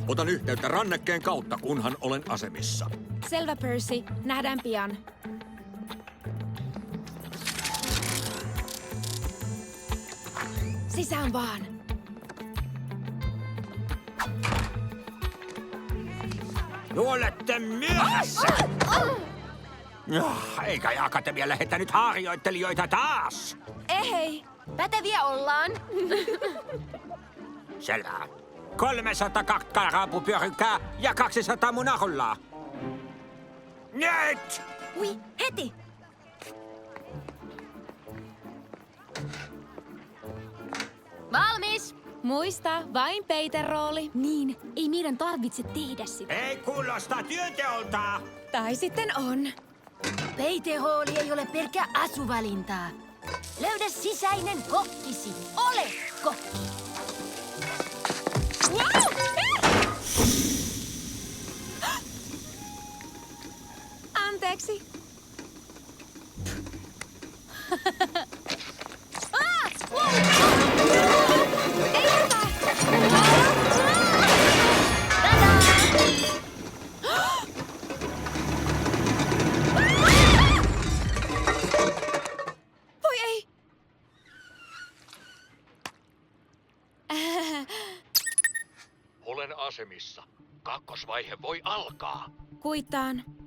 Otan yhteyttä rannekkeen kautta, kunhan olen asemissa. Selvä, Percy. Nähdään pian. Sisään vaan. Olette myöhässä! Eikä Akatemia lähettänyt harjoittelijoita taas! Ei. Päteviä ollaan. Selvä. 300 kakkaraapupyörykää ja 200 munarullaa. Nyt! Ui, heti! Valmis! Muista, vain peiterooli. Niin, ei meidän tarvitse tehdä sitä. Ei kuulosta työnteolta! Tai sitten on. Peitehooli ei ole pelkkä asuvalintaa. Löydä sisäinen kokkisi. Ole kokki. Anteeksi. Ei hyvä. Voi ei. Olen asemissa. Kakkosvaihe voi alkaa. Kuittaan.